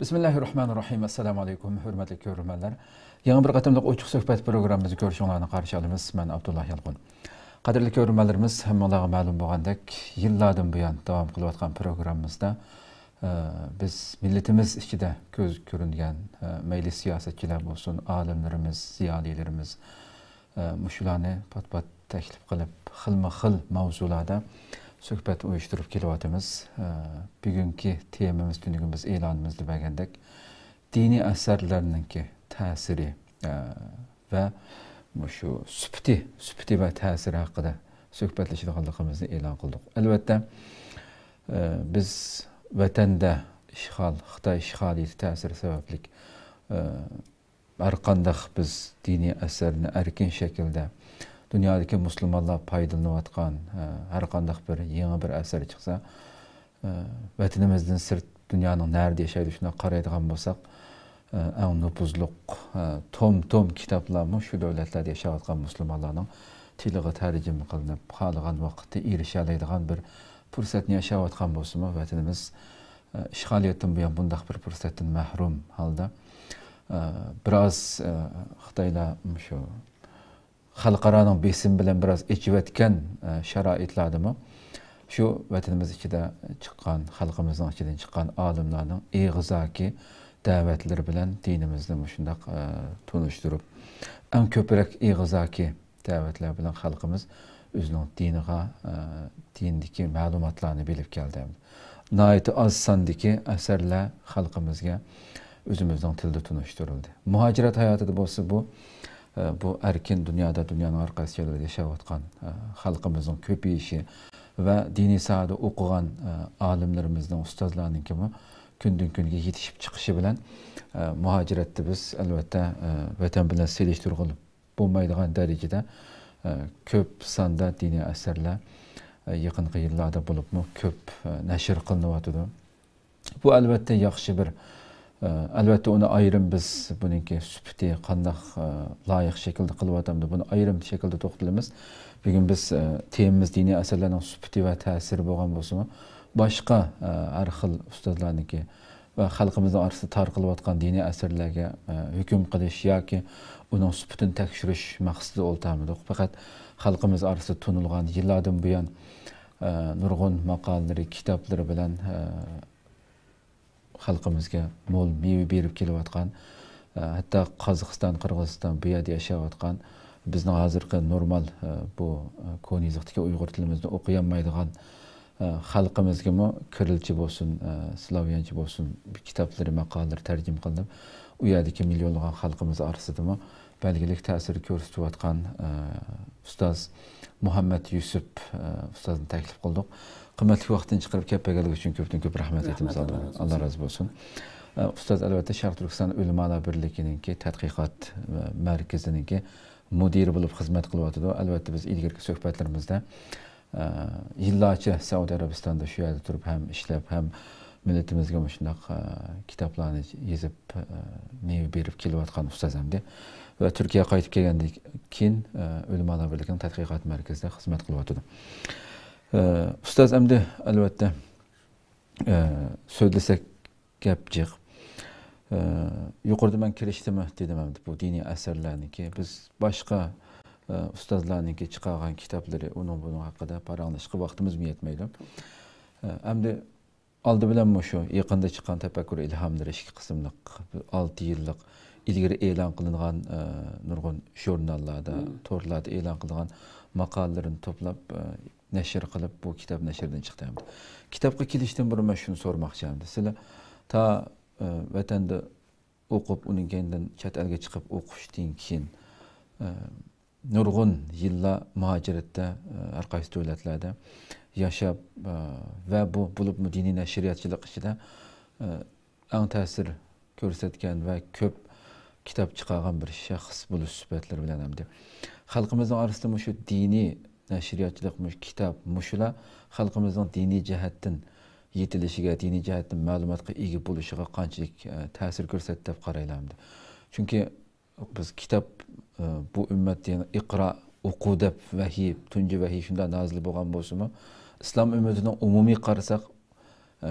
Bismillahirrahmanirrahim. Assalamu alaykum, hurmatli ko'ruvchilar. Yangi bir qatimliq ochiq suhbat programmamizni ko'rishinglarni qarshi olamiz. Men Abdullah Yalqun. Qadrli ko'ruvchilarimiz, hammalarga ma'lum bo'lgandek, yillardan buyon davom qilayotgan programmamizda biz millatimiz ichida ko'z ko'ringan mayli siyosatchilar bo'lsin, olimlarimiz, ziyolilarimiz mushularni pat-pat taklif qilib, xilma-xil mavzularda suhbat uyushtirib kelyapmiz. Bugungi temamiz tunugimiz e'lonimizda bergandek diniy asarlarninki ta'siri va shu sufti va ta'siri haqida suhbatlashadiganligimizni e'lon qildik. Albatta biz vatanda Xitoy ishg'oliyati ta'siri sababli har qanday biz diniy asarni erkin shaklda dünyadaki Müslümanlar faydalanayotgan her qanday bir yeni bir asar çıksa vatanimizden sırt dünyanın nerede yaşaydı şuna qaraydigan bolsak en nüfuzluq tom kitaplarımız şu devletlerde yaşayotgan Müslümanların tiliga tercüme qilinib qolgan vaqtda erişe oladigan bir fursatni yaşayotgan bolsa vatanimiz işg'oliyatdan buyon bunday bir fursatdan mahrum holda biraz Xitoylar şu xalqaroning besim bilan biraz ichivatgan sharoitlardimi shu vatanimiz ichida chiqqan xalqimizning ichidan chiqqan olimlarning eg'izaki da'vatlari bilan dinimizni shundoq tunishtirib eng ko'proq eg'izaki da'vatlar bilan xalqimiz o'zining diniga dindagi ma'lumotlarni bilib keldi. Nihoyat oz sondagi asarlar xalqimizga o'zimizning tilda tunishtirildi. Muhojirat hayotida bo'lsa bu erkin dünyada dünyanın arka yerlerinde yaşayotgan halkımızın köpeyişi ve dini sahada okugan alimlerimizden, ustazlarının kimi günden günge yetişip çıkışı bilen muhacirette biz elbette vatan bilen seliştirgılıp bulmaydıgan derecede köp sanda dini eserler yakınki yıllarda bulup mu köp neşir kılınatıdı. Bu elbette yaxşı bir Elbette onu ayrım biz bununki süpti qandaq layık şekilde qılıvatamdı. Bunu ayrım şekilde toxtalımız. Bugün biz temimiz dini eserlerinin süpti ve təsiri bolğan bolsa başqa har xil ustazlarniki ve xalqımızın arasında tarqılıvatqan dini eserlerge hüküm qilish yoki uning süptini tekshirish maqsadi oltamıdıq. Faqat xalqımız arasında tunulgan yillardan buyon nurg'un maqolalari, kitoblari bilan xalqimizga mo'l meva berib kelayotgan, hatto Qozog'iston, Qirg'iziston bu yerda yashayotgan, bizning hozirgi normal bu ko'niyizlikdagi Uyg'ur tilimizni o'qiolmaydigan xalqimizga kirilchi bo'lsin, slavyancha bo'lsin, kitoblari, maqolalar tarjima qilinib, u yerdagi millionlagan xalqimiz orasida belgilik ta'sir ko'rsatayotgan ustoz Muhammad Yusuf ustozni taklif qildik. Qimmatli vaqtini chiqarib kelganligi uchun ko'p rahmat aytamiz. Alloh razı olsun. Ustoz albatta Sharq Turkiston Ulamolar birligininki tadqiqot markazininki mudiri bo'lib xizmat qilyapti. Albatta biz ilgirki suhbatlarimizda yillarcha Saudiya Arabistonda shu yerda turib ham ishlab ham millatimizga shundoq kitoblarni yozib meva berib kelayotgan ustoz hamda va Turkiyaga qaytib kelgandan keyin Ulamolar birligining tadqiqot markazida xizmat qilyapti. Ustoz endi albatta so'zlasak gap jiq. Yuqorida men kirishdimi dedim endi bu diniy asarlarniki biz boshqa ustozlarniki chiqargan kitoblari buning haqida paranglashga vaqtimiz yetmaydi. Endi oldi bilan shu yaqinda chiqqan tafakkur ilhomlar 2 qismliq 6 yillik ilgari e'lon qilingan nurg'un jurnallarda, to'rlarda e'lon qilingan maqolalarini to'plab nashr qilib bu kitob nashrdan chiqdi. Kitobga kelishdan burun men shuni so'ramoqchiman. Sizlar ta vatanda o'qib, uning keyindan chet elga chiqib o'qishdan keyin nurg'un yillar muhojiratda har qaysi davlatlarda yashab va bu bo'lib diniy nashriyatchilik ichida eng ta'sir ko'rsatgan va ko'p kitob chiqargan bir shaxs bo'lish sifatlari bilan hamda xalqimizning orasida shu diniy nashriyatchilik kitob mushular xalqimizning diniy jihatdan yetilishiga, diniy jihatdan ma'lumotga ega bo'lishiga qanchalik ta'sir ko'rsatdi deb qaraylamdi. Chunki biz kitob bu ummat yani iqro o'qu deb vahiy, tunji vahiy shunda nozil bo'lgan bo'lsa-mu, islom ummatining umumiy qarasak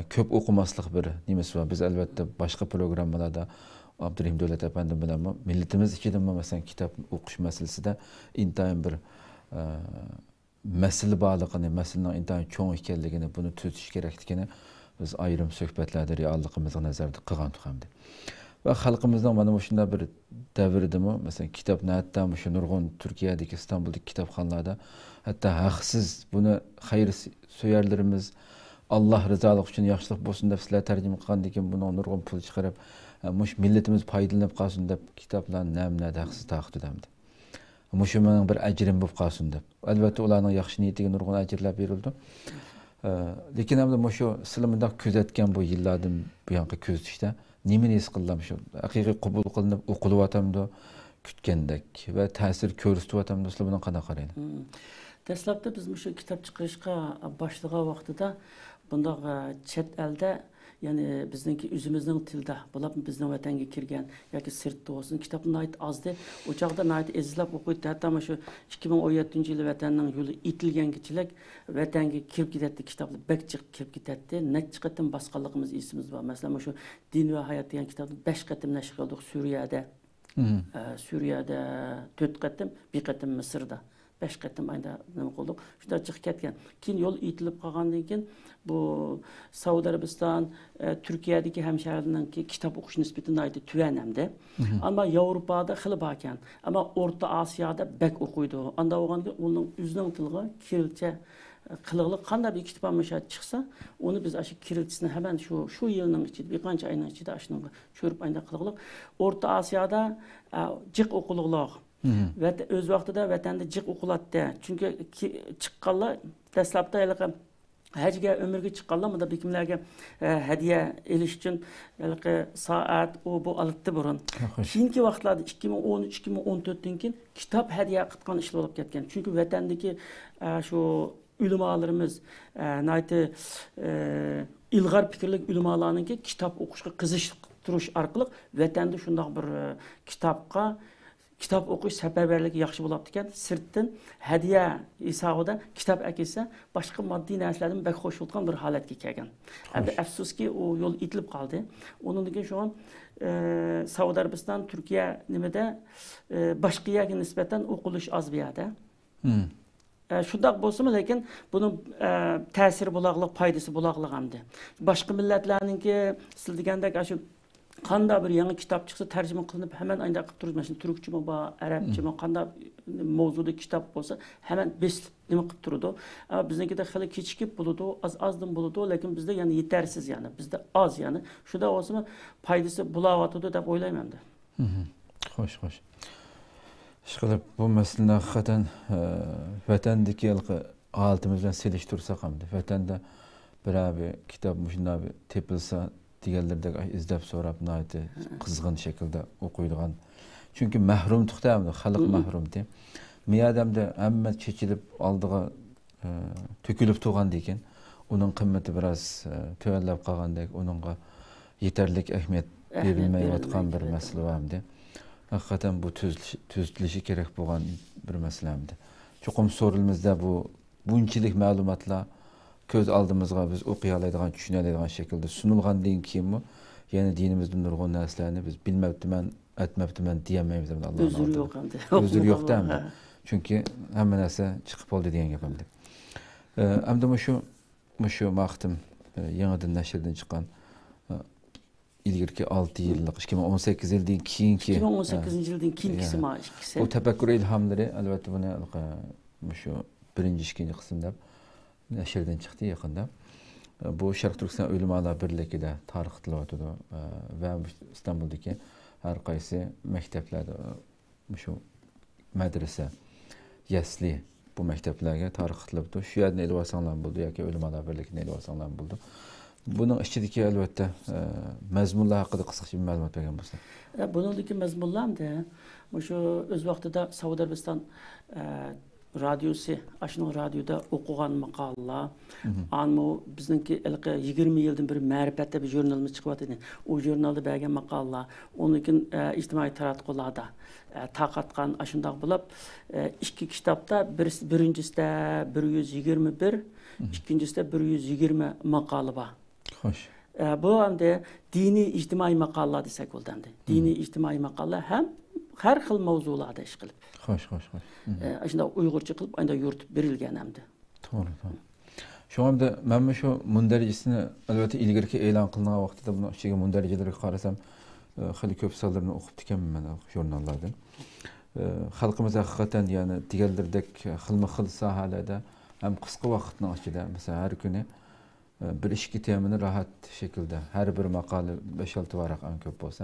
köp okumaslık bir nimesi var. Biz elbette başka programlarda Abdurrahim Dövlet Efendi bilen milletimiz içinde mesela kitap okuş meselesi de intayın bir mesele bağlılığını, meselenin intayın çoğun ekanligini, bunu tüzüş gerektikini biz ayrım söhbetlerde reallığımızı nazarda kılgan tutamdı. Ve halkımızdan bana şunda bir devirdi mi? Mesela kitap hatta şu nurgun Türkiye'deki İstanbul'daki kitapxanalarda hatta haksız bunu hayır söyerlerimiz Allah rızalık için yaxşılık bolsun dep sizler tercüme kılgandan bunu nurgun pul çıkarıp muş milletimiz faydalanıp kalsın dep kitaplar nämne haksız taqdı demdi. Muşu mening bir ajrim bolup kalsın dep. Elbette ularning yaxşı niyetiga nurgun ajrlar berildi. Lekin hamda muşu silimida küzetken bu yillardan buyanqı küzüşte nemini his qildim shu haqiqiy qabul qilinib o'qilyaptimdi kutgandek va ta'sir ko'rsatyaptimdi sizlar buni qanday qaraysiz? Dastlabda biz shu kitap chiqarishga boshlagan vaqtida bundaq chet elda ya'ni bizningki o'zimizning tilda bo'lib bizning vatanga kirgan yoki sirtda bo'lsin kitobni ayt azdi o chaqda nayt izlab o'qiydi hatto shu 2017-yili vatanning yo'li itilgangichilik vatanga kirib ketadi kitoblar bak chiqib kirib ketadi necha qatim bosqanligimiz esimiz bor masalan shu din va hayot degan kitobni 5 qatim nashr qildik Suriyada 4 qatim bir qatim Misrda 5 qatim ayda nima qildik shunda chiqib ketgan keyin yo'l itilib qolgandan keyin bu Saudiya Arabiston Turkiyadagi hamsharilarningki kitob o'qish nisbatan ayda tuvan hamda ammo Yevropada xili bor ekan ammo O'rta Osiyoda bak o'qiydi anda o'g'anga uning o'zining tiliga kirilcha qiliqli qanday bir kitobam chiqsa uni biz shu kirilchisini hemen shu yilning ichida bir qancha oyning ichida shunga ko'rib ayda qiliqli O'rta Osiyoda jiq o'qiliqlar ve öz vaqtida vatanda jiq o'qilatdi chunki chiqqanlar dastlabda hajga umrga chiqqanlar bunda bekimlarga hadiya elish uchun soat bu olibdi burun keyingi vaqtlarda 2013-2014dan keyin kitob hadiya qilgan ishlar bo'lib ketgan chunki vatandagi shu ulamolarimiz ilg'or fikrli ulamolarningki kitob o'qishga qiziqtirish orqali vatanda shundoq bir kitap o'qish safarbarligi yaxshi bo'libdi ekan sirtdan hadiya hisobida kitob akilsa boshqa moddiy narsalardan bak qo'shilgan bir holatga kelgan. Endi afsuski u yo'l itilib qoldi. Undan keyin shu Saudiya Arabiston, Turkiya nimada boshqa yerga nisbatan o'qilish oz bu yerda. Shundoq bo'lsa-mu, lekin buni ta'siri bo'laqliq, foydasi bo'laqliq hamdi. Boshqa millatlarningki siz degandek shu qanday bir yangi kitob chiqsa tarjima qilinib hemen aynda qilib turibdi. Masalan, turkchimi bor, arabchimi, qanday mavzuda kitob bo'lsa, hemen beslib nima qilib turadi. Ammo biznikida xili kechikib bo'ladi, az-azdan bo'ladi, lekin bizda yana yetarsiz yani. Bizda oz yani. Shunda bo'lsa-mu, foydasi bo'layotdi deb o'ylayman da. Xo'sh. Ishqilib bu masalani haqiqatan vatandagi holatimizdan bilan selishtirsak ham, vatanda bir kitob shunday tepilsa diğerlerdeki izlep so'rab naydi qizg'in shaklda o'qiydigan chunki mahrum tuqtamdi xalq mahrum de miyadamda hamma chechilib oldiga to'kilib turgandan keyin uning qimmati biroz tuvallab qolgandek uningga yetarlik ahamiyat berilmayotgan bir masala hamdi haqiqatan bu tuzilishi kerak bo'lgan bir masala hamdi chuqum so'rilmizda bunchalik ma'lumotlar köz aldığımızda biz okuyalaydıgan, düşünelaydıgan şekilde sunulgandan keyin yani dinimizde nurgun narsalarni biz bilmebdimen, etmebdimen diyemeyiz Allah'ın özür yok hamdi. Özür yok değil mi? Çünkü hemen narsa çıkıp oldu diyen yapamdı. Ama şu maqtim yanıdan neşirden çıkan ilgirki 6 yıllık 2018 yıldan keyinki 2018 yıldan keyinki ikisi. Bu tefekkür ilhamları elbette bunu şu birinci ikinci kısımda neşirden çıktı yakında. Bu Şarkı Türkistan Ülemalar Birliği'de tarih tilavatı ve İstanbul'daki her kaysi mekteplerde şu medrese, yesli bu mekteplerge tarih tilavatı. Şu yerden elvasanlar buldu ya ki Ülemalar Birliği'nin elvasanlar buldu. Bunun içindeki elbette mezmunlar hakkında kısaca bir məlumat vergen olsun. Bunundaki mezmunlar da şu öz vaxtida Saudiya Arabistan radyosu, aşının radyoda okugan maqallar, anmo bizningki 20 yıldan bir ma'rifatda bir jurnalimiz chiqyapti. O jurnalda bergen maqallar, onunkin ijtimoiy taratqularda taqatgan ashundaq bo'lib, ikki kitobda birinchisida 121, ikkinchisida 120 maqoli bor. Xo'sh. Bu hamda diniy ijtimoiy maqolalar desak bo'ladi. Diniy ijtimoiy maqolalar ham har xil mavzularda ish qilib. Xo'sh. Shunda Uyg'urcha qilib, unda yuritib berilgan hamda. To'g'ri. Shunda men shu mundarajasini albatta ilgirki e'lon qilingan vaqtida buni ichiga mundarajalarga qarasam, xili ko'p sonlarni o'qib ekanman men jurnallardan. Xalqimiz haqiqatan ya'ni deganlardek xilma-xil sohalarda ham qisqa vaqtning ichida, masalan, har kuni bir ishki temini rahat şekilde her bir maqola 5-6 varaq en ko'p bo'lsa,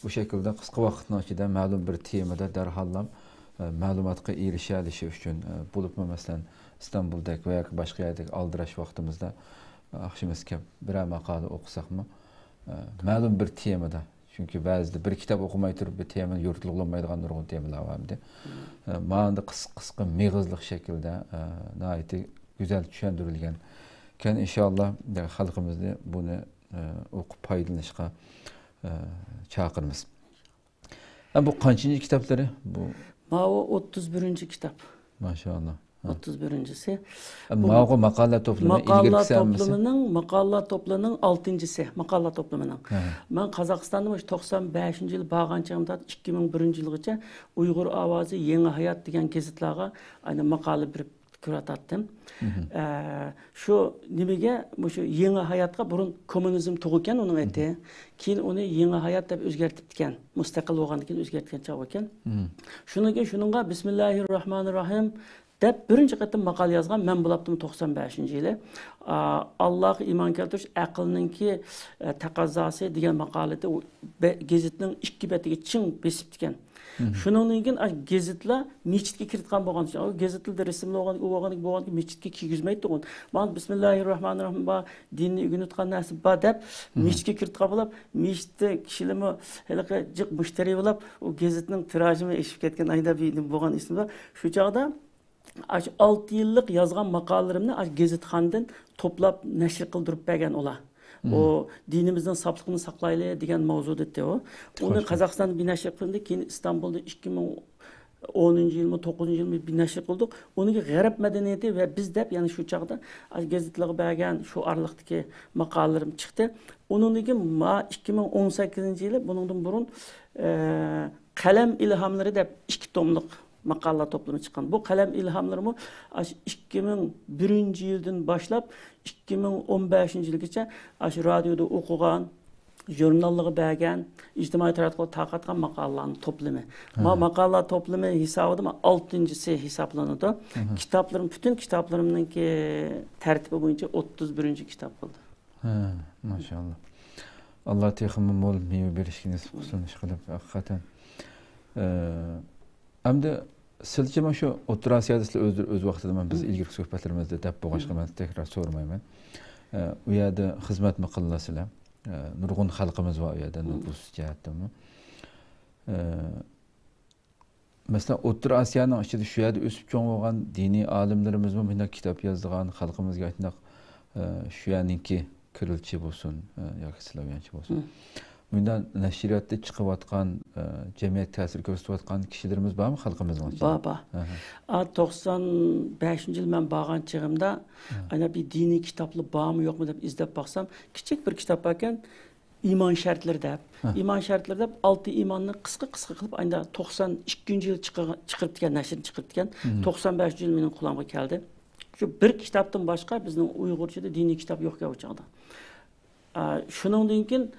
bu şekilde qisqa vaqtning ichida ma'lum bir temada darhol ma'lumotga erisha olishi uchun bo'libmi masalan İstanbul'daki veya başka yerdeki aldırış vaktimizde akşamüzki birer makale okusakmı ma'lum bir temada. Çünkü bazı bir kitap okumay turib bir temani yuritulmaydigan nurg'un temalar var edi. Ma'anda qisqa mig'izliq şekilde nihoyatda güzel tushuntirilgan. Kan inşallah xalqimizni buni o'qib foydalanishga chaqiramiz. Bu qanchinchi kitoblari? Bu o 31. kitap. Maşallah. 31'incisi. Mağu makale toplumu Makala toplumunun 6'ncısı. Makala toplumunun. Ben Kazakistan'da 95 yıl bağlanacağımda 2001 yılgacha Uygur Avazı Yeni Hayat degan gazetlarga aynı makale bir kürat attım. Şu nimege şu Yeni Hayatga burun komünizm tug'ilgan onun aytdi. Keyin uni Yeni Hayat deb o'zgartibdigan, mustaqil bo'lgandan keyin o'zgartgan chog' ekan. Shuningga Bismillahirrahmanirrahim deb birinchi qatim maqol yozgan men bo'libdim 95-yili. Allohga iymon keltirish aqlninki taqozosi degan maqolada gazetning ikki betiga ching besib ekan. Shuningdan keyin gazetlar mechitga kiritgan bo'lgan uchun, o gazetlarda rasmli bo'lgan mechitga kiygizmaydi to'g'on. Men Bismillahirrahmanirrahim ba dinni o'rganayotgan narsa ba deb mechitga kiritgan bo'lib, mechitda kishilarni haliqa jiq mushtari bo'lib, o gazetning tirajini eshib ketgan ayda bo'lgan ismi bor. Shu chog'da 6 yıllık yazgan makalelerimni gazetxondan toplab nashr qildirib bergan ular. O dinimizin saflığını saklaylı degan mavzuda etdi o. Onu Kazakistan'da bir nashr qilindi, keyin İstanbul'da 2010 yıl mı 9 yıl mı bir nashr qildik. Onu g'arb madaniyati ve biz deb yani şu çağda gazetlarga bergan şu aralıktaki makalelerim çıktı. Onundan keyin 2018 yılı bundan burun Kalem ilhamları deb 2 tomliq maqala toplumu çıkan. Bu kalem ilhamlarımı 2001 yıldan başlap 2015 yılgacha radyoda okugan, jurnallığı bergen, ictimai taraftarlarga tarqatgan maqolalarning toplumi. Maqala toplumu hesabıda 6'ncısı hesaplanıdı. Kitaplarım, bütün kitaplarımınki tertibi boyunca 31. kitap oldu. Maşallah. Allah texmin mol meyve berishini nasib qilsin ishqilib haqiqatan. Hamda silchima shu O'rta Osiyoda sizlar o'z vaqtida men biz ilgari suhbatlarimizda deb bo'g'ashqa men tekrar so'ramayman. U yerda xizmat qilasizlar. Nurg'un xalqimiz bor u yerda nufus jihatdami. Masalan, O'rta Osiyoning ichida shu yerda o'sib cho'ng bo'lgan diniy olimlarimiz bunda kitob yozgan, xalqimizga aytmoq shu yerniki kirilchi bo'lsin yoki slavyancha bo'lsin. Bundan nashriyatda chiqayotgan, jamiyat ta'sir ko'rsatayotgan kishilarimiz bormi xalqimizning ichida? Bor. 95 yil men borgan chig'imda ana bir diniy kitoblar bormi yo'qmi deb izlab baksam, kichik bir kitob bor ekan, iymon shartlari deb. Iymon shartlari deb 6 iymonni qisqa qilib anda 92 yil chiqirtgan, nashr chiqirtgan. 95 yil mening qulamga keldi. Shu bir kitobdan boshqa bizning Uyg'urchada diniy kitob yo'q o chog'da. Shuningdan keyin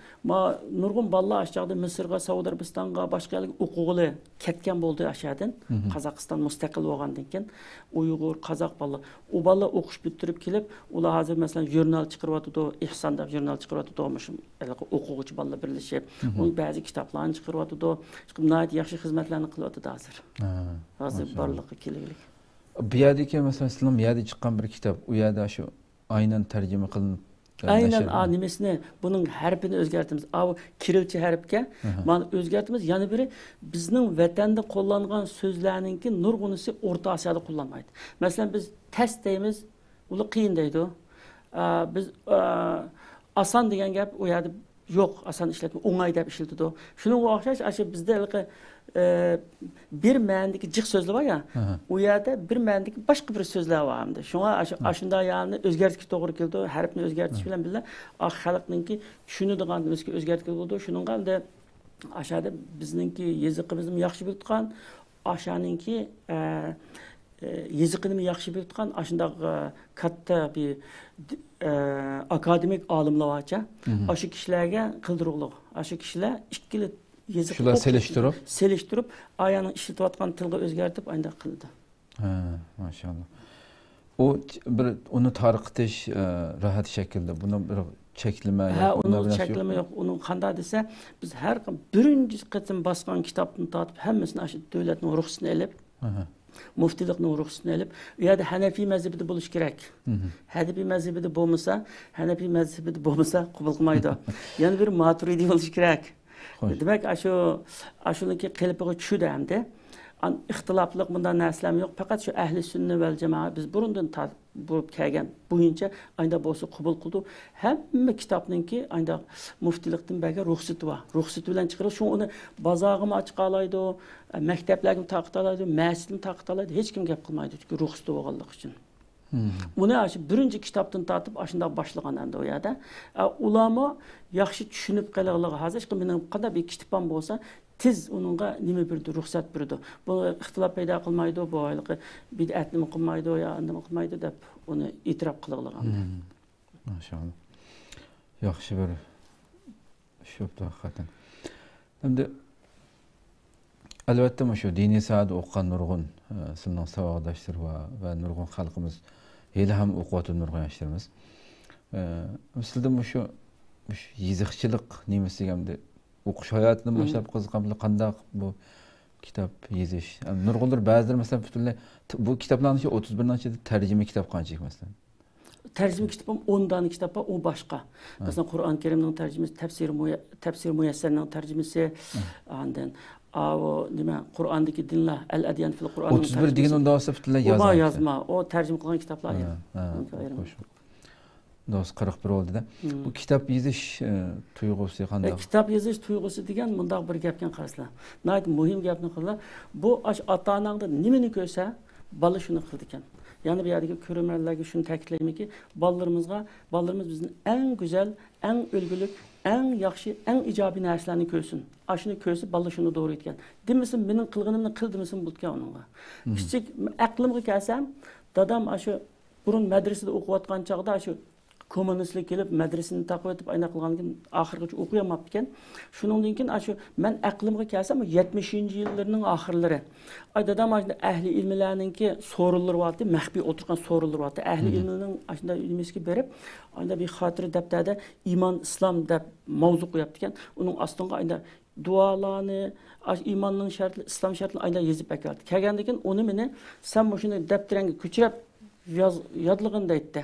nurg'un bolalar aşağıda Misrga, Saudiya Arabistonga, boshqa yerga o'qig'ili ketgan bo'ldi aşağıdan. Qozog'iston mustaqil bo'lgandan keyin Uyg'ur, qozoq bolalar. U bolalar o'qish bitirib kelib, ular hozir masalan jurnal chiqaryapti, Ihson deb jurnal chiqaryapti, o'quvchi bolalar birlashib, u ba'zi kitoblarni chiqaryapti, chiqib yaxshi xizmatlarni qilyapti hozir. Hozir borliqqa kelaylik. Bu yerdagi masalan Islom yerda chiqqan bir kitob, u yerda shu aynan tarjima qilinib aynen nimesini bunun harfini özgertimiz. O Kirilçe harfke man özgertimiz yani biri bizning vatanda qo'llangan so'zlarninki nurg'unisi O'rta Osiyoda qo'llanmaydi. Masalan biz test deymiz, ular qiyin deydi. Biz asan degan gap u yerda yo'q, asan ishlatma, o'ng'ay deb ishlatadi. Shuning o'xshash bizda bir ma'nodagi jiq so'zlar bor ya, u yerda bir ma'nodagi boshqa bir so'zlar bor hamda. Shunga shunda yani o'zgartishga to'g'ri keldi. Harfni o'zgartish bilan birga xalqninki tushunadigan bizga o'zgartib bo'ldi. Shuningga hamda aşağıda bizninki yeziqimizni yaxshi bilgan, aşağıninki yeziqini yaxshi bilgan, aşındaq katta bir akademik olimlar varcha, aşı kişilərə qıldırıqlıq. Aşı kişilər ikkili yeziqni seliştirib, ayağını işlətib atqan tilga özgərtib ayndaq qıldı. Maşallah. O bir onu tarqitish rahat şəkildə buni bir cheklama yo'q. Onun cheklama yo'q. Onun qanday desa, biz har birinchi qatim bosgan kitobni tortib, hammasini shu davlatning ruxsatini olib, muftilikning ruxsatini olib, u yerda Hanafiy mazhabida bo'lish kerak. Hanafiy mazhabida bo'lmasa, Hanafiy mazhabida bo'lmasa qabul qilmaydi. Yana bir Maturidiy bo'lish kerak. Demak, shuniki qilpiga tushdi hamda. İxtilaflıq bundan narsalar yo'q. Faqat shu ahli sunna val jamoa biz burundan bo'lib kelgan bo'yicha ayda bo'lsa qabul qildi. Hamma kitobninki ayda muftilikdan bergan ruxsati bor. Ruxsati bilan chiqarib, shu uni bozorga ochiqa oladi, maktablarga taqit oladi, masjidga taqit oladi, hech kim gap qilmaydi, chunki ruxsati bo'lganligi uchun. Uni shu birinchi kitobdan tortib shunda boshlagan endi u yerda. Ulamo yaxshi tushunib qolganligi hozir mening qanday bir kitobim bo'lsa tez onunğa nima birdi, ruxsat birdi. Bu ixtilof paydo qilmaydi, bu ayliqi bid'atni qilmaydi, ya nima qilmaydi deb uni e'tirof qilganlar. Maşallah. Yaxshi bir shubda haqiqatan. Endi albatta shu diniy saat o'qigan nurg'un sizning savodashlar va nurg'un xalqimiz hali ham o'qiyotgan nurg'un yoshlarimiz. Sizda shu yeziqchilik nimasiga hamda o'qish hayotini boshlab qiziqamli qanday bu kitob yozish. Nurg'unlar ba'zilar masalan butunlay bu kitoblarning 31 tarjima kitob qanchalik masalan? Tarjima kitobim 10 dona kitob bor, u boshqa. Masalan Qur'on Karimning tarjimasi, tafsir muyassarning tarjimasi, ondan nima Qur'ondagi dinlar, al-adyan fil Qur'on. 31 degan unda olsa butunlay yozma. O tarjima qilgan kitoblar. Do'st 41 oldu-da. Bu kitap yozish tuyg'usi qanday? Kitap yozish tuyg'usi degan mundaq bir gapgan qaraslar. Nayt muhim gapni qillar. Bu ota-onangda nimani ko'rsa, bola shuni qildi ekan. Yani bir yerdagi ko'rmalarga shuni ta'kidlaymanki, bolalarimiz bizning eng go'zal, eng o'lgulik, eng yaxshi, eng ijobiy narsalarni ko'rsin. Ashuni ko'rsa, bola shuni to'g'ri etgan. Demisin mening qilganimni qildimisin bo'lgan uningga. Kichik aqlimga kelsam, dadam shu burun madrasada o'qiyotgan chog'da shu kommunistlik kelib madrasani taqib etib ayna qilgandan oxirgacha o'qiyamabdi ekan. Shuningdan keyin shu men aqlimga kelsam 70-yillarning oxirlari. Ay dadam ahli ilmlarninki so'rinlar bo'ldi, maxfiy o'tirgan so'rinlar bo'ldi. Ahli ilmning shunday ilmisiga berib, ayda bir xotira daftarda iymon islom deb mavzu qo'yapti ekan. Uning ostiga ayda duolarni, iymonning shartlari, islom shartlarini ayda yozib berdi. Kelgandan keyin uni meni sen shuni daftarga ko'chirib yodlig'inda aytdi.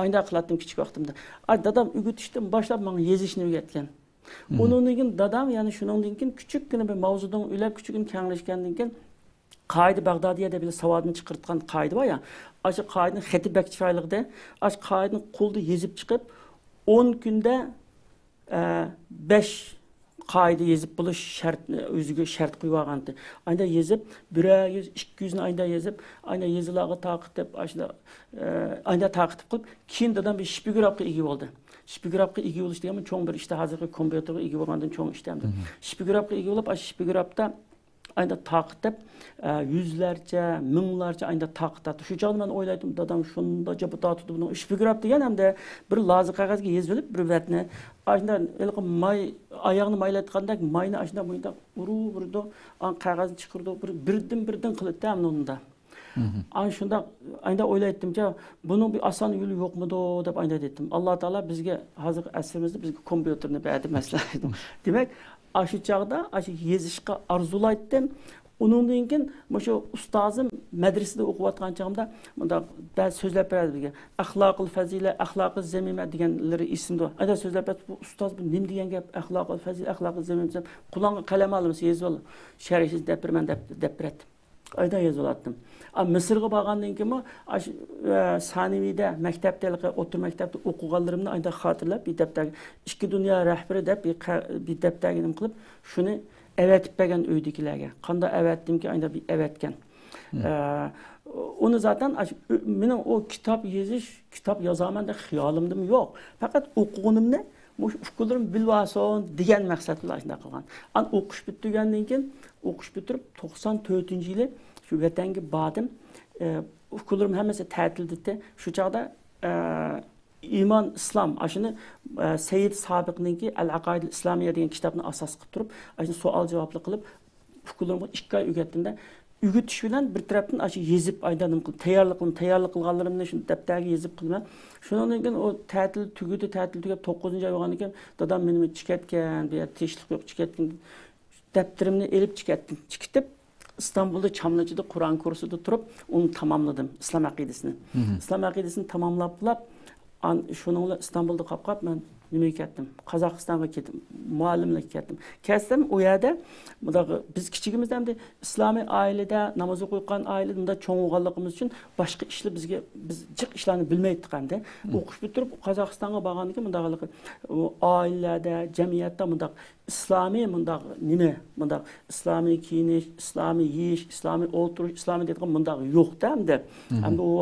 Ayda qilatdim kichik vaqtimda. Dadam o'g'itishdan boshlab menga yozishni o'rgatgan. Undan keyin dadam, ya'ni shuningdan keyin kichikgina bir mavzudan o'ylab, kichikgina kenglashgandan keyin Qoida Bag'dodiya deb bir savodni chiqartgan qoida bor ya. Shu qoidani xati bak chiroyligida, shu qoidani qo'lda yozib chiqib 10 kunda 5 qoida yozib bo'lish shartni o'ziga shart qo'yib olgandi. Ayda yozib 100 200 ni ayda yozib, ayda yozilarga taqib ayda taqib qilib, keyin dadam bir shpigrovga ega bo'ldi. Shpigrovga ega bo'lish degan cho'ng bir ishda hozirgi kompyuterga ega bo'lgandan cho'ng ishlamdi. Shpigrovga ega bo'lib, shu shpigrovda ayda taqib yüzlerce, minglarcha ayda taqib. Shu chog'da men o'ylaydim, dadam shunda jabot tutdi buni. Shpigrovga degan hamda bir lozi qog'ozga yozib olib, bir vatni ayda may ayağını maylatqandek mayni ashuna bunda urdi, an qog'ozni chiqirdi, birdan qilib ta'minunda. An shunda ayda o'ylaydim-cha, buning bir oson yo'li yo'qmidi deb ayda dedim. Alloh taolo bizga hozir asrimizda bizga kompyuterni berdi maslahat. Demak, shu chog'da shu yozishga arzulaydim. Undan keyin shu ustozim madrasada o'qiyotgan chog'imda bunda ba'zi so'zlar beradi bizga. Axloqul fazila, axloqul zamima deganlari esimda. Ayda so'zlar berdi. Bu ustoz bu nima degan gap? Axloqul fazila, axloqul zamima deb qulonga qalam olib yozib ol. Sharhsiz deb berman deb beradi. Ayda yozib oldim. Misrga borgandan keyin sanaviyda maktabda, o'rta maktabda o'qiganlarimni ayda xotirlab, bir daftarga ikki dunyo rahbari deb bir daftarga nima qilib, shuni evetip bergen öydekilerge. Kanda evettim ki ayda bir evetken. Onu zaten benim o kitap yazış, kitap yazaman da xiyalımdım yok. Fakat okuğunum ne? Ufkularım bilvason degan maqsad bilan shunday qilgan. An o'qish bitgandan keyin o'qish bitirib 94 yili shu vatanga bordim. Ufkularım hammasi ta'tilda. Shu chaqda iymon islom ashuni Sayyid Sabiqninki Al-Aqaid al-Islamiyya degan kitobni asos qilib turib, ashuni savol javobli qilib ufkularımga 2 oy o'rgatdimda. Ügütüş bilen bir taraftan aşı yazıp aydanım kıl, tayarlık kılganlarımda şunu depterge yazıp kılma. Şundan sonra o tatil tügüp 9. ay olgandan dadam benim çıkartken, bir teşlik yok çıkartken defterimni elip çıkarttım. Çıkıp İstanbul'da Çamlıca'da Kur'an kursuda turup onu tamamladım İslam akidesini. İslam akidesini tamamlap şununla İstanbul'da kapkap ben nima ketdim? Qozog'istonga ketdim, muallimlik ketdim. Ketsem o yerda biz kichigimizdan de islomiy oilada, namoz o'qigan oilada cho'ng bo'lganligimiz uchun boshqa ishlar biz jiq ishlarni bilmaydik endi. O'qish bitirib Qozog'istonga borgandan keyin bundaq oilalarda, jamiyatda bundaq islomiy bundaq nima? Bundaq islomiy kiyinish, islomiy yeyish, islomiy o'tirish, islomiy deydigan bundaq yo'q-da endi. Endi o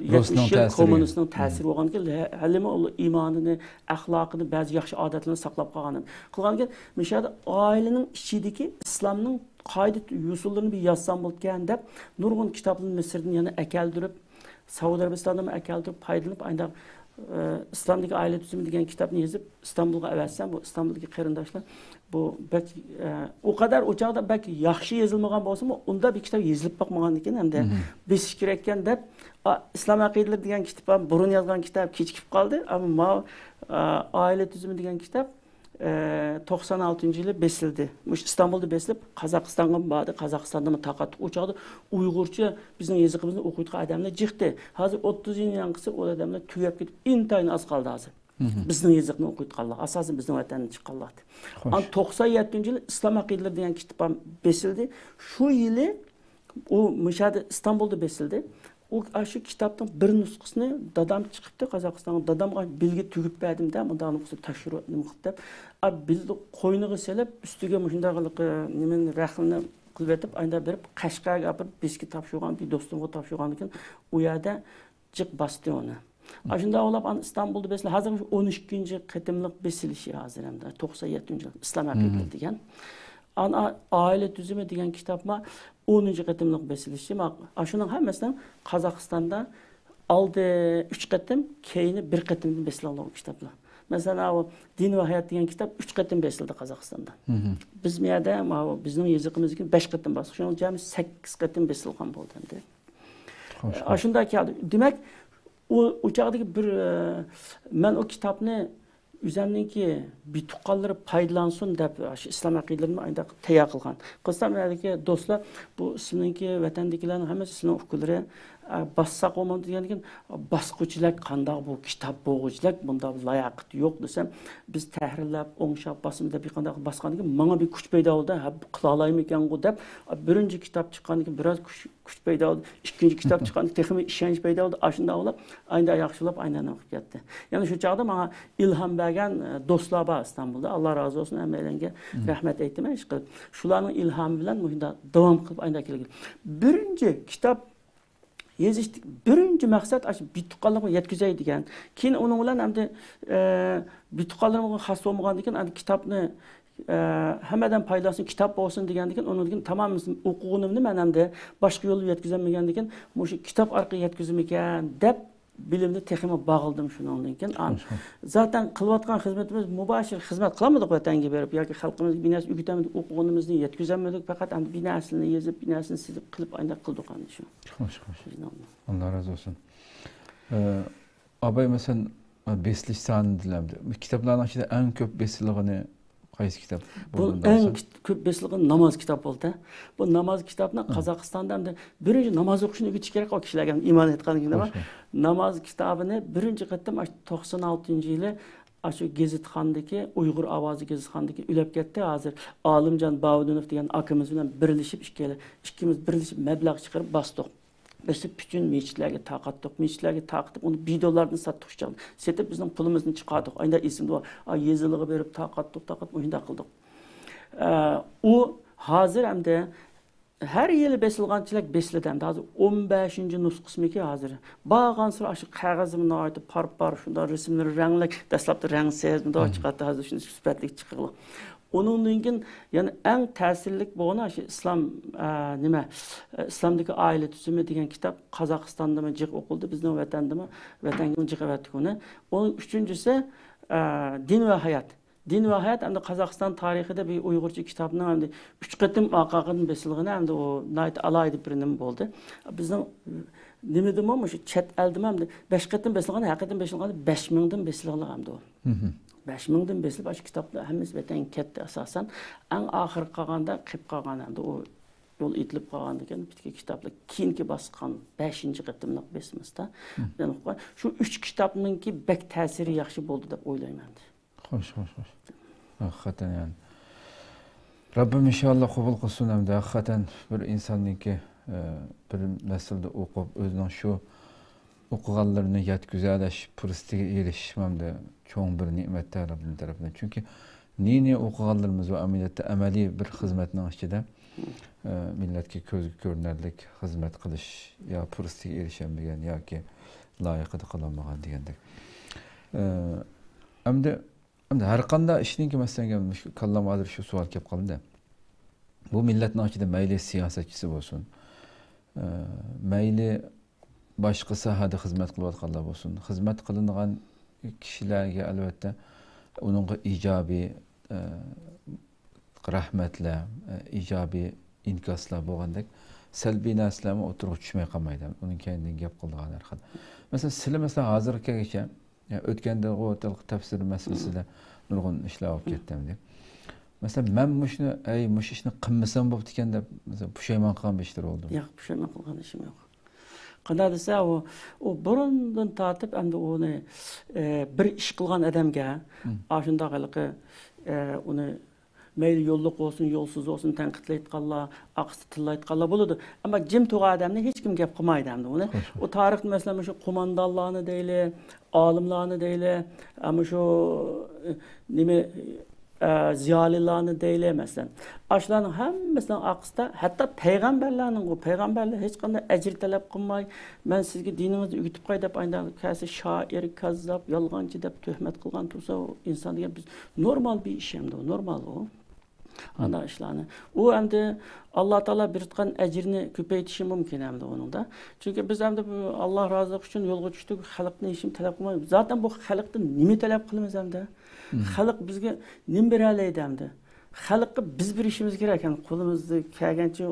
70 yil kommunistning ta'siri bo'lgandan keyin halima iymonini, axloqini, ba'zi yaxshi odatlarni saqlab qolganim. Qilgandan mishada oilaning ichidagi islomning qoida usullarini bir yazsam bo'lgan deb nurg'un kitoblarni Misrdan yana akaldirib, Saudiya Arabistondan akaldirib, foydalanib ayda İslamdagi aile tuzumi degan kitobni yozib İstanbulga avatsam, bu İstanbuldagi qarindoshlar bu o kadar o chaqda belki yaxshi yozilmagan bo'lsa-mu, unda bir kitob yozilib boqmagan ekan hamda besish kerak ekan deb İslam aqidalar degan kitob burun yozgan kitob kechikib qoldi, ammo aile tuzumi degan kitob 96 yılı besildi. İstanbul'da besilip Kazakistan'a bağlı. Kazakistan'da mı takat uçağı Uygurca bizim yazıkımızda okuyduğu adamlar çıktı. Hazır 30 yıl yankısı o adamlar tüyep gidip intayın az kaldı hazır. Bizim yazıkını okuyduğu asasın bizim vatanını çıkarlar. An 97 yılı İslam akideleri diyen kitap besildi. Şu yılı o müşahede İstanbul'da besildi. O aşı kitaptan bir nüskasını dadam çıkıptı Kazakistan'a. Dadam bilgi tügüp verdim de ama daha nüskası taşırı nüskası. Abi bildi koyunu selep üstüge müşündağılık nemin rəxilini qılvetip ayında berip Qashqarga apırıp beski tapşırgan bir dostumga tapşırgan ekan o yerda cık bastı onu. Aşında olap İstanbul'da besili hazır 13. qitimlik besilişi hazır hem de 97. yıl İslam akideleri degan. Aile tüzümü degan kitapma 10. qitimlik besilişi. Aşının hammasidan Qozog'istonda aldı 3 qitim, keyini 1 qitimdan besilgan kitaplar. Mesela o Din ve Hayat degan kitap 3 qitim besildi Qozog'istonda. Biz bu yerda bizning yozig'imizga 5 qitim bosdik. Şunun jami 8 qitim besilgan bo'ldi endi. Aşında keldi. Demek o çağdaki bir men o kitapni üzerindeki bir tuqqanları paylansın deb İslam akidelerini ayda tayyor qilgan. Qilsam do'stlar bu sizninki vatandagilarning hammasi sizning fikrlari bassaq olmadı degan basqıçılar qandaq bu kitap bo'g'uchilar bunda layoqati yo'q desam biz tahrirlab o'ngshab bosimda bir qandaq basqandan keyin menga bir kuch paydo bo'ldi qila olaymi ekan-ku deb birinchi kitob chiqqandan keyin biroz kuch paydo bo'ldi ikkinchi kitob chiqqandan keyin texnik ishonch paydo bo'ldi ashunda olib ayda yaxshilab aynan o'qib ketdi ya'ni shu chog'da menga ilhom bergan do'stlar bor İstanbulda Allah razı olsun hammalarga rahmat aytaman ish qilib shularning ilhomi bilan bunda davom qilib ayda kelgan birinchi kitob yazıştık. Birinci maksat aşı bituqqanlarga yetkazay degan. Keyin onun bilan hamda bituqqanlarga xos bo'lmagandan keyin hani kitobni hammadan paylansın kitap bo'lsin degandan keyin onun tamam o'quvimni men hamda boshqa yo'l yetkazolmagandan keyin shu kitap orqali yetkazim ekan deb bilimni texima bağıldım şundan keyin. Zaten qilayotgan xizmatimiz muboshir xizmat qilamadik vatanga berib yoki xalqimizga bir narsa o'rgatamiz, o'quvimizni yetkazolmadik, faqat bir narsani yozib, bir narsani sizib qilib ayda qildik ana shu. Xo'sh. Allah razı olsun. Abay mesela besilish soni dilamdi. Kitoblarning ichida eng ko'p besiligini qaysi kitap? Bu eng ko'p besilgan namoz kitob bo'ldi. Bu namoz kitobni Qozog'istonda ham birinchi namoz o'qishni o'rgatish kerak o kishilarga iymon etganligida namoz kitobini birinchi qatam 96-yili shu Gezitxondagi Uyg'ur ovozi Gezitxondagi ulab ketdi. Hozir Olimjon Bavudunov degan akamiz bilan birlashib ikkimiz birlashib mablag' chiqarib bosdik. Biz bütün meclislerge taqattık, meclislerge taqatıp onu $1 sattık işte. Setip bizim pulumuzni çıkardık. Aynı isimde o yazılığı verip taqattık, oyunda kıldık. u hozir hamda her yili besilganchilik besiladi hamda hozir 15-ci nusxasımiki hozir. Bağansır aşı qağazımın aytı par şunda resimleri rəngli, dastlabda rəngsiz, bunda çıxatdı hozir şunu sübətlik çıxıqlı. Onundan keyin yani en ta'sirlik bo'lgan shu islom nima islomdagi oila tuzumi degan kitob Qozog'istonda jiq o'qildi, bizning vatandami vatanga jiq avatdik uni. Onun üçüncüsü din ve hayat. Din ve hayat hem de Qozog'iston tarixida bir Uyg'urcha kitobni ham 3 qatim oqaqini besilgani ham o nayt alaydi birini bo'ldi. Bizning nima demam shu chet eldim ham 5 qatim besilgani, haqiqatan besilgani 5000 dan besilgani ham o. 5000 dan besilib aş kitoblar hammasi vatan ketdi asosan. Eng oxir qolganda qilib qolgan ham o yol itilib qolgan ekan bitki kitoblar keyingi bosqan 5-qatimliq besimizda. Shu 3 kitobninki bek ta'siri yaxshi bo'ldi deb o'ylayman. Xo'sh. Hakikaten yani. Rabbim inşallah kabul kılsın hem de hakikaten bir insanniki bir nesilde okup özünün şu okuganlarını yetküzeleş, pürüstüge erişmem de çoğun bir nimetler Rabbim tarafından. Çünkü niye okuganlarımız ve ameliyette ameli bir hizmetin içinde milletki közü görünərlik hizmet kılış ya pürüstüge erişemeyen ya ki layıkıda kılanmagan diyendek. Hem de her qanda işinki mesela gelmiş kallamadır şu sual kelib qoldi. Bu milletning ichida mayli siyosatchisi bo'lsin, mayli boshqa sohada xizmat qilayotganlar bo'lsin, xizmat qilingan kishilarga albatta uningga ijobiy rahmatlar, ijobiy inkoslar bo'lgandek, salbiy narsalarni o'tirib tushmay qolmaydi. Uning kendiga gap qilganlar xil. Masalan, sizlar mesela hozirgacha o'tganda o tafsir masalasida nurg'un ishlar olib ketdim deb. Mesela men mush ishni qilmasam bo'pti ekan deb pushaymon qilgan bir ishlar oldi. Yo'q, pushaymon qilgan ishim yo'q. Qanday desa o burundan tortib endi uni bir ish qilgan odamga shundaqaligi uni mayli yo'lliq olsun, yo'lsiz olsun tanqidlayotganlar, aqsti tillayotganlar bo'ladi. Ammo jim turgan odamni hech kim gap qilmaydi endi uni. O tarixda masalan shu qo'mondonlarni deyli, olimlarni deyli, ama shu nima ziyolilarni deyli masalan. Ashlarning hammasidan aqsta, hatto payg'ambarlar hech qanday ajr talab qilmay, men sizga diningizni o'rgatib qo'y deb aynan qaysi shoir, kazzab, yolg'onchi deb tuhmat qilgan tursa, inson degan biz normal bir ish hamda, normal o. Ana işlerini. O hem de Allah Teala bir tutkan ecrini köpeytişi mümkün hem de onun da. Çünkü biz hem de Allah razılık için yolga düştük, halk ne işim talep kılmayız. Zaten bu halktan nimi talep kılmaz hem de. Halk bizge nim bir aleydi hem de. Halkı biz bir işimiz gereken kolumuzda kelgençe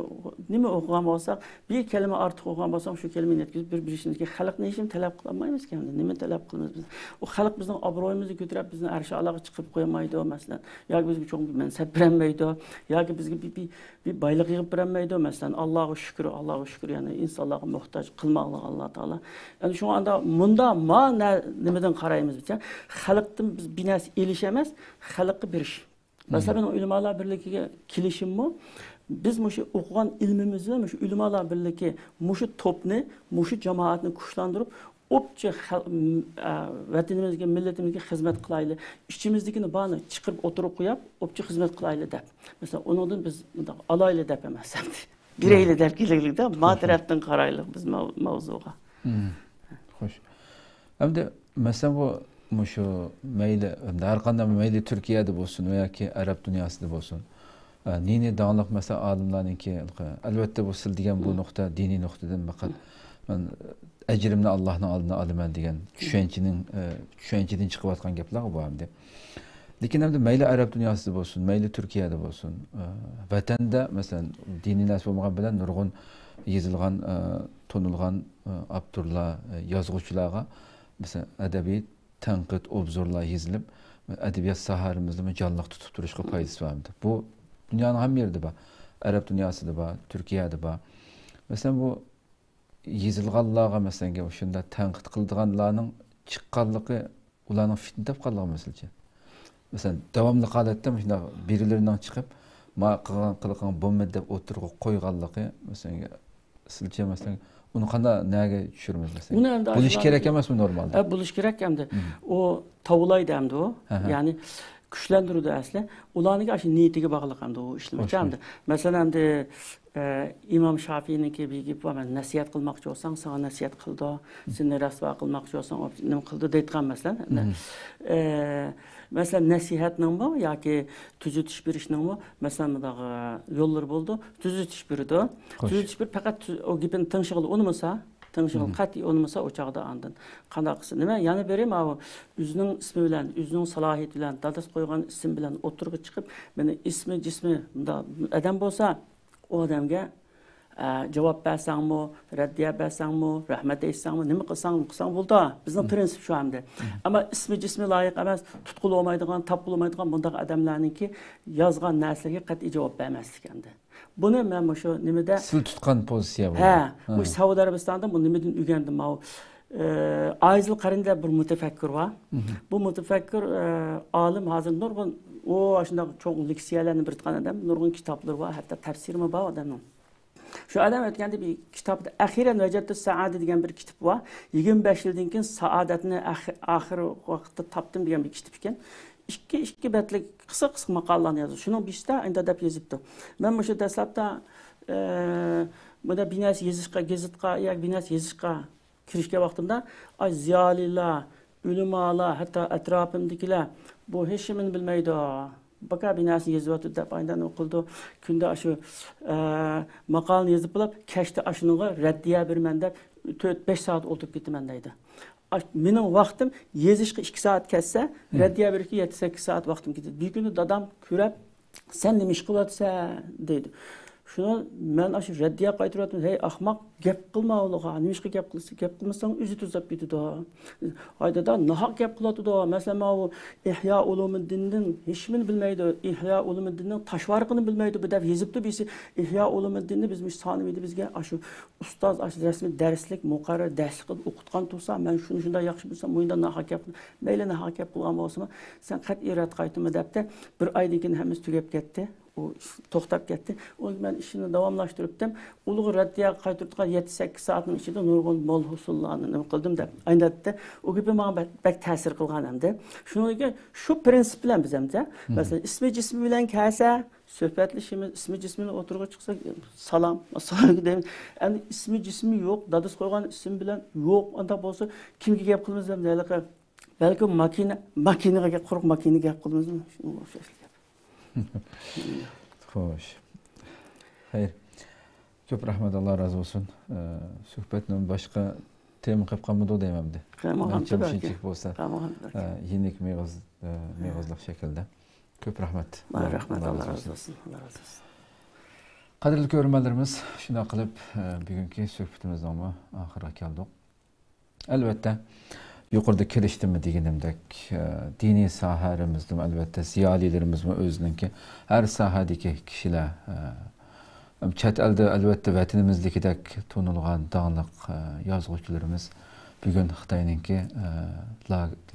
nimi okugan olsak bir kelime artık okugan olsam şu kelimeyi netkizip bir işimiz gereken halk ne işim talep kılamayız ki hem de. Nimi talep kılmaz biz. O halk bizden abroyumuzu götürüp bizden arşa alağı çıkıp koyamaydı o mesela. Ya ki bizge çok bir mensep birenmeydi o. Ya ki bizge bir baylık yığıp birenmeydi o mesela. Allah'a şükür yani insanlığa muhtaç kılmalı Allah Teala. Yani şu anda munda nimeden karayımız bitiyor. Halktan biz binası ilişemez, halkı bir iş. Mesela ben ulemalar birliğine kilişim mi? Biz muşu okuyan ilmimizle muşu ulemalar birliği muşu topni, muşu cemaatini kuşlandırıp opça vatanimizga, milletimizga hizmet kılaylı. İçimizdekini bana çıkıp oturup koyup opça hizmet kılaylı dep. Mesela onundan biz alaylı dep emezsem. Bireyli dep gelikli de ma taraftan karaylı biz mavzuğa. Hoş. Hem de mesela bu muşu meyli, her qanday meyli Türkiye'de bo'lsin yoki Arab dunyosida bo'lsin. Diniy dağınlıq mesela alimlarninki albatta bu sil degan bu nuqta diniy nuqtadan faqat men ajrimni Allohning oldida olaman degan tushunchadan chiqayotgan gaplar bu hamda. Lekin hamda mayli Arab dunyosida bo'lsin, mayli Turkiyada bo'lsin, vatanda mesela diniy narsa bo'lmagan bilan nurg'un yozilgan, tonilgan abdurlar, yozuvchilarga mesela adabiy tanqid, obzorlar yezilib, adabiyot sohamizni jonliq tutib turishga foydasi bordi. Bu dunyoning ham yerida bor. Arab dunyosida bor, Turkiyada bor. Masalan bu yezilganlarga masalan o'shanda tanqid qildiganlarning chiqqanligi ularning fitna deb qolgan masalcha. Masalan davomli holatda shunda birilaridan chiqib, ma qilgan bo'lmaydi deb o'tirib qo'yganligi masalan sizcha masalan onu qanday nega tushiramiz mesela? Buluş kerak emasmi normalda? Buluş kerak hamda. O tavulaydı hamda o. Yani kuchlantirdi asli. Ularning shu niyatiga bog'liq hamda u ishlamoqchi. Masalan, İmam Şafii'ninki bir gibi var. Ben nasihat qilmoqchi olsang, sana nasihat qildi. Seni rasvo qilmoqchi olsang, nima qildi deydigan masalan. Mesela nasihatning bu yoki tuzitish berishning bu masalan bunday yo'llar bo'ldi. Tuzitish berdi. Tuzitish bir faqat o gapini tinchig'ili unmasa, tinchig'ili qat'iy unmasa o chaqda andin. Qanday qilsa nima? Yana berim o o'zining ismi bilan, o'zining salohiyati bilan, dadas qo'ygan ism bilan o'tirib chiqib, meni ismi, jismi adam bo'lsa, o odamga javob bersangmi, raddiya bersangmi, rahmat aytsangmi, nima qilsang bo'ldi. Bizning prinsip shu hamda. Ammo ismi jismi loyiq emas, tutqul olmaydigan, tapqul olmaydigan bunday odamlarningki yozgan narsaga qat'iy javob bermaslik endi. Buni men shu nimada sil tutgan pozitsiya bu. Bu Saudiya Arabistonda bu nimadan o'rgandim. Ayzil Qarindda bir mutafakkir var. Bu mutafakkir alim hozir nurg'un shunday cho'ng leksiyalarni biritgan odam, nurg'un kitoblar var, hatto tafsirmi bor odamning. Şu adam ötgende bir kitapta ahiren vecettu saade degan bir kitap var. 25 yıldan keyin saadetini ahir vaqtda tapdım degan bir kitap ekan. İki betlik qisqa maqolalarni yozdi. Şunun birisi endi deb yozibdi. Men bu dastlabda bunda binas yezishga, gazetga, yoki binas yezishga kirishga vaqtimda ay ziyolilar, ulamolar, hatto atrofimdagilar bu hech kimni bilmaydi. Baka binasini yazıvatı deb aydan oqildi. Kunda shu maqolani yozib bo'lib, kashda ashunuga raddiya berman deb 4-5 soat o'tirib ketaman deydi. Mening vaqtim yezishga 2 soat ketsa, raddiya berishga 7-8 soat vaqtim ketadi. Bir kuni dadam ko'rib, "Sen nima ish qilyapsan?" deydi. Şunu men aşı raddiya qaytaryapman. Hey ahmaq, gap qilma ularga. Nima ishga gap qilsa, gap qilmasang o'zi tuzab ketadi. Aydada nahaq gap qiladi. Masalan, bu İhya Ulumuddinning hech kimni bilmaydi. İhya Ulumuddinning tashvarqini bilmaydi. Bu deb yozibdi birisi. İhya Ulumuddinni biz sanmaydi bizga aşı ustoz aşı rasmiy darslik, muqarrar darslik qilib o'qitgan tursa, men shunda yaxshi bilsam, o'yinda nahaq gap, mayli nahaq gap qilgan bo'lsa, sen qat'iy rad qaytma debdi. Bir oydan keyin hammasi tugab ketdi. O to'xtab ketdi. Ben ishini davomlashtiribdim. Ulug' raddiya qaytirgan 7-8 soatning ichida nurg'un mol husullarni nima qildim deb. Aytdi. O gibi menga bak ta'sir qilgan hamda. Shunga shu prinsip bilan biz hamda, masalan, ismi jismi bilan kelsa, suhbatlashimiz, ismi jismini o'tirg'a chiqsa, salom, assalomu deymiz. Endi ismi jismi yo'q, dadis qo'ygan ism bilan yo'q, unda bo'lsa kimga gap qilamiz deb deylik. Balki makinaga quruq makinaga gap qilamiz. Shuni o'xshash. Xo'sh. Xayr. Ko'p rahmat, Alloh razı olsun. Suhbatning boshqa tema qilib qolmadi deymamdi. Qilmoqamchi bo'lsa. Yenik meg'ozliq shaklda. Ko'p rahmat. Rahmat, Alloh razı olsun. Alloh razı olsun. Qadrli ko'ruvchilarimiz, shuna qilib bugungi suhbatimizning oxiriga keldik. Albatta yuqorida kelishdimi deganimdek diniy sohalarimizni albatta ziyolilarimiz o'zininki har sohadagi kishilar chet elda albatta vatanimizdagidek to'nilgan donglik yozuvchilarimiz bugun Xitoyninki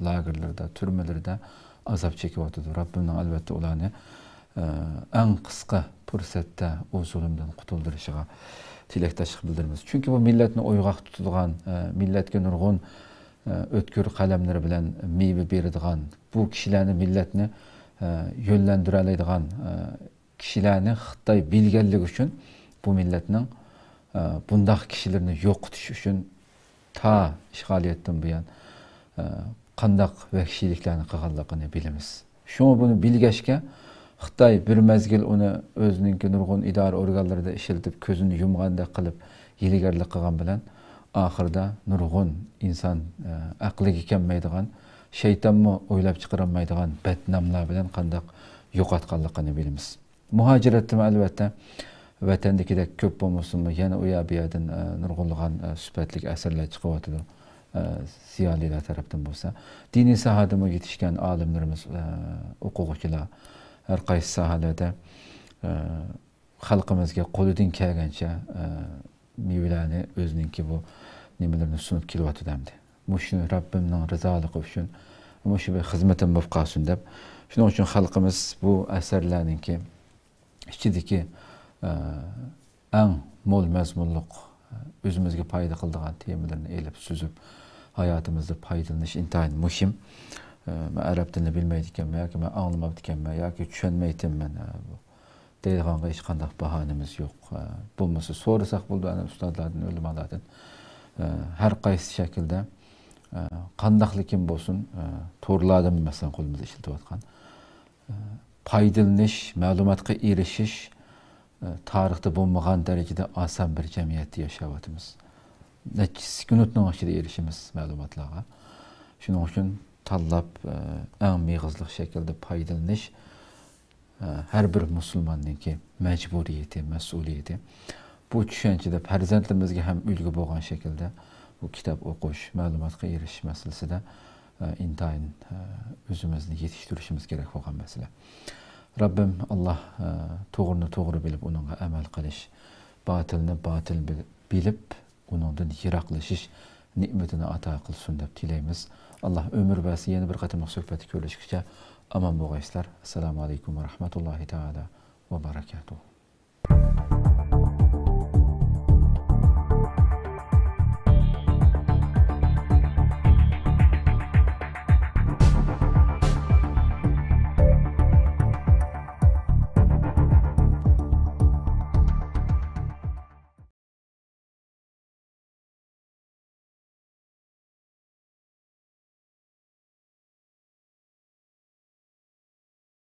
lagerlarda, turmalarda azob chekyapti. Rabbimning albatta ularni eng qisqa fursatda o zulmdan qutuldirishiga tilakdoshlik bildiramiz. Chunki bu millatni o'yg'oq tutadigan, millatga nurg'un o'tkir qalamlari bilan meva beradigan, bu kishilarni millatni yo'llantira oladigan kishilarni Xitoy bilganligi uchun bu millatning bundaq kishilarni yo'qotish uchun ta ishg'oliyatdan buyon qandaq vahshiyliklarni qilganligini bilamiz. Shuni buni bilgachga Xitoy bir mezgil uni o'zining nurg'un idora organlarida ishlatib ko'zini yumgandek qilib yiligarlik qilgan bilan oxirida nurg'un inson aqliga kelmaydigan, shaytonmi o'ylab chiqarolmaydigan badnomlar bilan qandaq yo'qotganligini bilamiz. Muhojiratda albatta vatandagidek ko'p bo'lmasinmi, yana u yerdan nurg'unlagan sifatli asarlar chiqyapti. Ziyolilar tarafdan bo'lsa, diniy sohada yetishgan olimlarimiz, o'quvchilar har qaysi sohalarda xalqimizga qo'lidan kelgancha mevalarni o'zininki bu nimalarni sunib kelyapti demdi. Mushuni Rabbimning rizoligi uchun, mushu bir xizmatim bo'lib qolsin deb, shuning uchun xalqimiz bu asarlarningki ichidagi eng mo'l mazmunliq o'zimizga foyda qiladigan temalarni elib suzib hayotimizda foydalanish intayin muhim. men arab dilini bilmeydikenmen, yoki men anlamabdikenmen, yoki tushunmeytinmen. Deyilganга hiç qandaq bahanemiz yok. Bulması sorasak buldu ana ustadlardan, ölümalardan. Her qaysı şekilde qandaqlikin bolsun, torlardan mesela kolumuzda işiltip atkan. Paydalanish, ma'lumotga erishish tarixda bo'lmagan darajada oson bir jamiyatda yashayapmiz. Necha sekundning ichida erishimiz ma'lumotlarga. Shuning uchun tanlab eng meg'izli shaklda paydalanish her bir musulmonningki majburiyati, mas'uliyati. Bu tushunchada farzandlarimizga ham ulgu bo'lgan shaklda bu kitob o'qish, ma'lumotga erishish masalasida intayin o'zimizni yetishtirishimiz kerak bo'lgan masala. Rabbim Allah to'g'rini to'g'ri bilib uningga amal qilish, batilni batil bilib uningdan yiroqlashish ne'matini ato qilsin deb tilaymiz. Allah ömür versin, yeni bir qatimliq suhbatga ko'rishguncha aman bo'lgaysizlar. Assalomu alaykum va rahmatullohi taala va barakatuh.